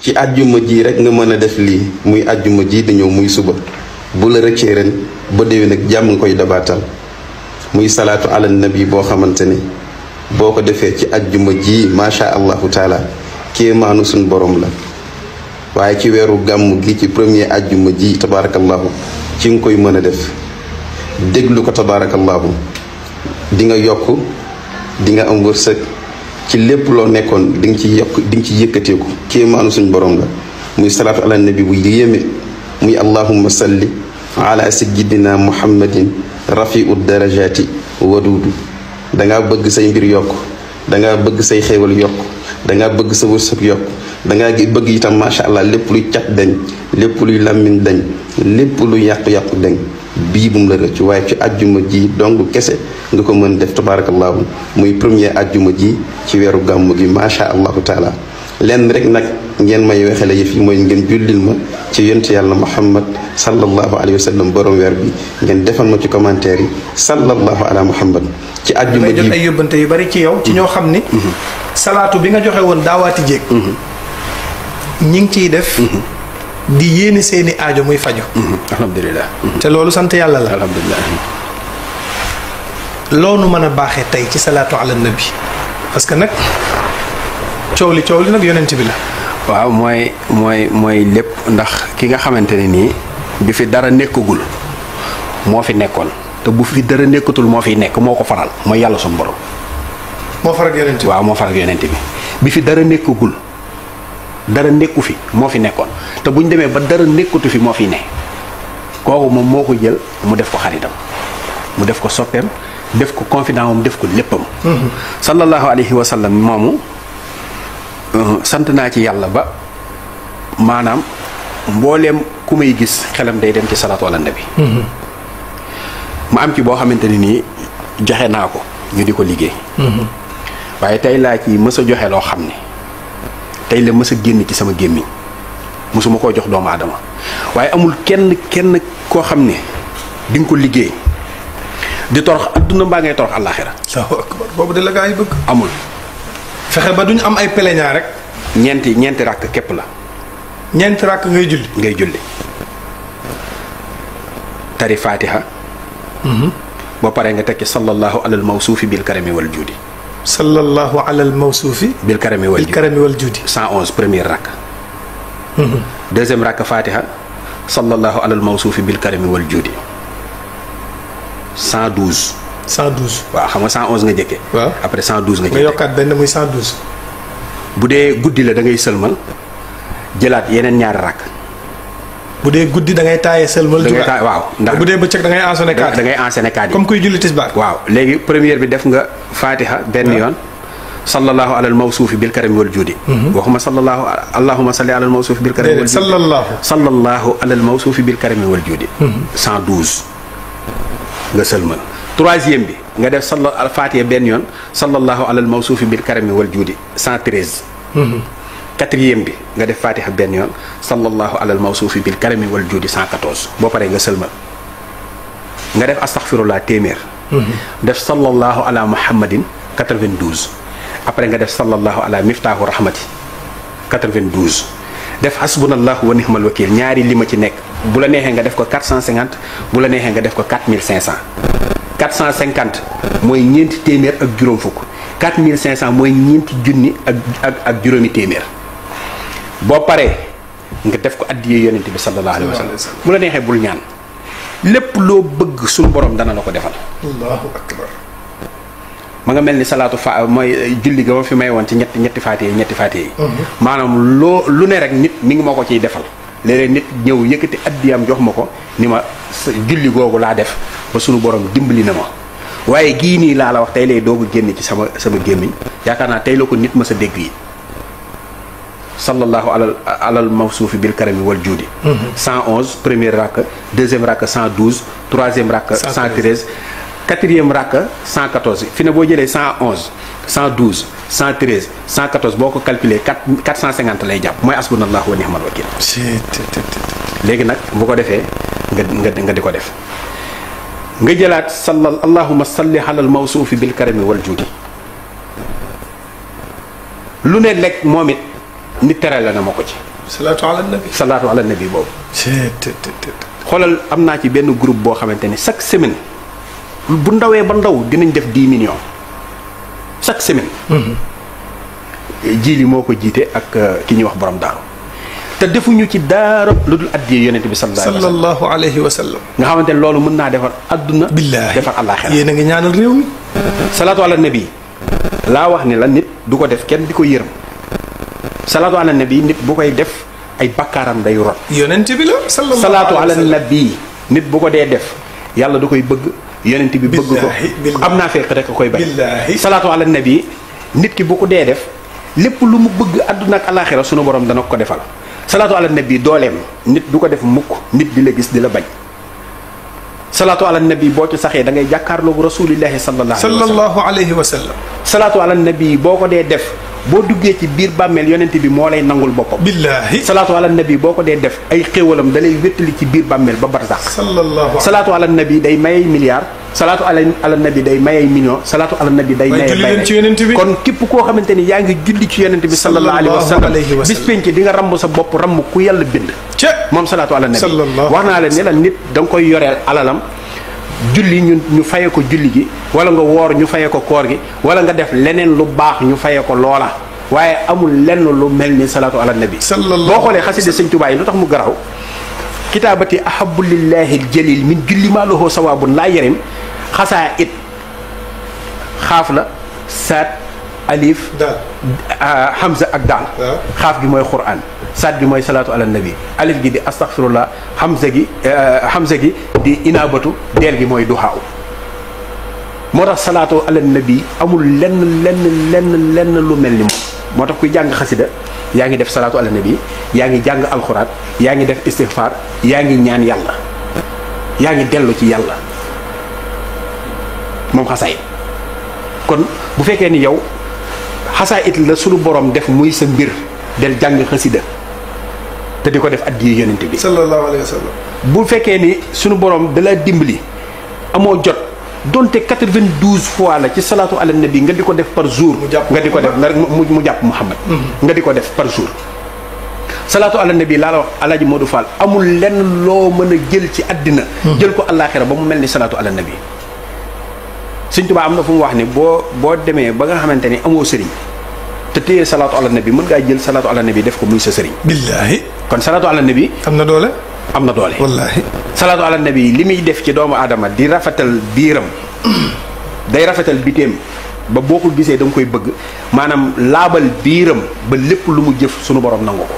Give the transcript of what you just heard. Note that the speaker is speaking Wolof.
ci àjjuma ji rek nga mën a def lii muy àjjuma ji di ñëw muy suba bu la rëccee ren ba déwén ak jàmm nga koy dabaatal muy salaatu ala nabi boo xamante ni boo ko defee ci àjjuma ji macha allahu taala kéemaanu suñ borom la waaye ci weeru gàmm gi ci premier àjjuma ji tabaarakallahu ci nga koy mën a def déglu ko tabaarakallahu di nga yokk di nga am wërsëg ci lépp loo nekkoon di nga ci yokk di nga ci yëkkateeku kéemaanu suñ borom la muy salaatu ala nabi bu yéeme muy allahumma salli ala sayyidina muhammadin rafiu darajati waduudu dangaa bëgg say mbir yokk dangaa bëgg say xéewal yokk dangaa bëgg sa wërsëg yokk dangaa bëgg itam macha allah lépp luy cat dañ lépp luy làmmiñ dañ lépp luy yàqu-yàqu dañ bii bum la rëcc waaye ci àjjuma ji dong kese nga ko mën def tabarakallahu muy premier àjjuma ji ci weeru gàmm gi macha allahu taala lenn rek nag ngeen may wexele yëf yi mooy ngeen jullil ma ci yonent yàlla muhammad sallallahu alayhi wa sallam borom weer bi ngeen defal ma ci commentaire yi sallallahu ala muhammad ci àjjuma ji jot ay yóbbante yu bari ci yow ci ñoo xam ni salaatu bi nga joxe woon daawaati jéeg ñi ngi ciy def di yéene seeni aajo muy faju alhamdulilah te loolu sant yàlla la alhamdulilah loonu mën a baaxee tey ci salaatu ala nabi parce que nag coow li nag yonent bi la waaw mooy lépp ndax ki nga xamante ne nii bi fi dara nekkagul moo fi nekkoon te bu fi dara nekkatul moo fiy nekk moo ko faral mooy yàlla suñu borom moo faral yonent bi waaw moo faral yonent bi fi dara nekkagul dara nekku fi moo fi nekkoon te bu ñu demee ba dara nekkatu fi moo fi ne kooku moom moo ko jël mu def ko xaritam mu def ko soppeem def ko confident moom def ko léppam sallallahu alayhi wa sallam moomu sant naa ci yàlla ba maanaam mbooleem ku may gis xelam day dem ci salaatu ala nabi ma am ci boo xamante ne nii joxe naa ko ñu di ko liggéey waaye tey laa ci mës a joxe loo xam ne tey la mës a génn ci sama gémmiñ mësuma koo jox doomu aadama waaye amul kenn koo xam ne di nga ko liggéey di torox adduna mbaa ngay torox àllaaxira Allahu akbar boobu de la gaa yi bëgg amul fexe ba duñ am ay peleñaa rek ñeenti ràkk képp la ñeenti ràkk ngay julli tari fatiha boo paree nga tekki sallallahu alal mawsuufi bil karami wal juudi sallallahu alal mawsuufi bil karami wal juudi 111 première rakk deuxième rakk fatiha sallallahu alal mawsuufi bil karami wal juudi 112 waaw xam nga 111 nga jëkkee waaw après 112 nga yokkaat benn muy 112 bu dee guddi la da ngay sëlmal jëlaat yeneen ñaari rakk bu dee guddi da ngay taayee sëlmal waaw ndax bu dee bëccëg da ngay enchaîner kaat yi comme kuy julli tisbaar waaw léegi première bi def nga fatiha benn yoon sallallahu alal mawsuufi bil karami wal juudi waxuma sallallahu allahumma salli alal mawsuufi bil karami wal juudi sallallahu alal mawsuufi bil karami wal juudi 112 nga sëlmal troisième bi nga def al fatiha benn yoon sallallahu alal mawsuufi bil karami wal juudi 113 quatrième bi nga def fatiha benn yoon sallallahu alal mawsuufi bil karami wal juudi 114 boo paree nga sëlmal nga def astaghfirullah téeméer def sallallahu ala muhammadin 92 après nga def sallallahu ala miftaahu rahmati 92 def hasbunallahu wa ni'mal wakil ñaari li ma ci nekk bu la neexee nga def ko 450 bu la neexee nga def ko 4500 450 mooy ñeenti téeméer ak juróom fukk 4500 mooy ñeenti junni ak juróomi téeméer boo paree nga def ko addiyee yonent bi sallallahu alayhi wa sallam bu la neexee bul ñaan lépp loo bëgg suñu borom dana la ko defal. allahu akbar. ma nga mel ni salaatu fa mooy julli ga ma fi may woon ci ñetti faatiye yi. maanaam lu ne rek nit mi ngi ma ko ciy defal. léeg-léeg nit ñëw yëkkati addiyam jox ma ko ni ma julli googu laa def ba suñu borom dimbali na ma waaye gii nii laa la wax tey lay doog a génn ci sama gémmiñ yaakaar naa tey la ko nit ma sa dégg yi. sallallahu alal mawsuufi bil karami wal juudi 111 première rakk deuxième rakk 112 troisième rakk 113 quatrième rakk 114 fi ne boo jëlee 111 112 113 114 boo ko calculé 450 lay jàpp mooy asbunallahu wa ni'mal wakil léegi nag bu ko defee nga di ko def nga jëlaat allahumma salli alal mawsuufi bil karami wal juudi lu ne lekk moom it nit tere la na ma ko ci. salaatu ala nabi. salaatu ala nabi boobu. xoolal am naa ci benn groupe boo xamante ni chaque semaine bu ndawee ba ndaw dinañ def 10 millions chaque semaine. ji li moo ko jiite ak ki ñuy wax borom daaru te defuñu ci daara lu dul addiyee yonent bi sallallahu alayhi wa sallam. nga xamante ne loolu mën naa defar adduna. billaahi defar àllaaxira. yéen a ngi ñaanal réew mi. salaatu ala nabi laa wax ni la nit du ko def kenn di ko yërëm salaatu ala nabi nit bu koy def ay bakkaaram day rot. yonent bi la salaatu ala nabi nit bu ko dee def yàlla du koy bëgg yonent bi bëgg ko am naa fekk rek a koy bañ. salaatu ala nabi nit ki bu ko dee def lépp lu mu bëgg àdduna ak àllaaxira sunu borom dana ko defal. salaatu ala nabi dooleem nit du ko def mukk nit di la gis di la bañ. salaatu ala nabi boo ci saxee da ngay jàkkaarloog rasulillahi sallallahu alayhi wa sallam. salaatu ala nabi boo ko dee def boo duggee ci biir bàmmeel yonent bi moo lay nangul boppam. billaahi. salaatu ala nabi boo ko dee def ay xéewalam da lay wéttali ci biir bàmmeel ba barsax. salaatu ala nabi day mayay milliard. salaatu ala nabi day mayay million. salaatu ala nabi day mayay bay kon képp koo xamante ni yaa ngi julli ci yonent bi sallallahu alayhi wa sallam bis penc di nga ramb sa bopp ramb ku yàlla bind. moom salaatu ala nabi wax naa leen ne la nit da nga koy yoreel alalam julli ñu faye ko julli gi wala nga woor ñu faye ko koor gi wala nga def leneen lu baax ñu faye ko loola waaye amul lenn lu mel ni salaatu ala nabi. boo xoolee xasida sëñ Tuubaa yi lu tax mu garaw kitaabati ahabu lillahi aljalil min julli maa lahu sawaabun laa yarim xasaa it xaaf la saat alif hamza ak daal xaaf gi mooy quraan saat gi mooy salaatu ala nabi alif gi di astaghfirullah hamza gi di inaabatu deel gi mooy duhaaw moo tax salaatu ala nabi amul lenn lu mel ni moom moo tax kuy jàng xasida yaa ngi def salaatu ala nabi yaa ngi jàng alxuraan yaa ngi def istighfar yaa ngi ñaan yàlla yaa ngi dellu ci yàlla moom xasaayit kon bu fekkee ni yow xasaayit la sunu borom def muy sa mbir del jàng xasida te di ko def addiya yonent bi sallallahu alayhi wa sallam. bu fekkee ni sunu borom da la dimbali amoo jot donte 92 fois la ci salaatu ala nabi nga di ko def par jour. nga di ko def mu jàpp Muhammad nga di ko def par jour. salaatu ala nabi laa la wax Alaaji Modou Fall amul lenn loo mën a jël ci àddina jël ko àllaaxira ba mu mel ni salaatu ala nabi. Sëñ Tuubaa am na fu mu wax ni boo demee ba nga xamante ni amoo sëriñ te téye salaatu ala nabi mën ngaa jël salaatu ala nabi def ko muy sa sëriñ. billaahi. kon salaatu ala nabi. am na doole. am na doole. wallaahi. salaatu ala nabi li muy def ci doomu aadama di rafetal biiram day rafetal biteem ba boo ko gisee da nga koy bëgg maanaam laabal biiram ba lépp lu mu jëf sunu borom nangu ko.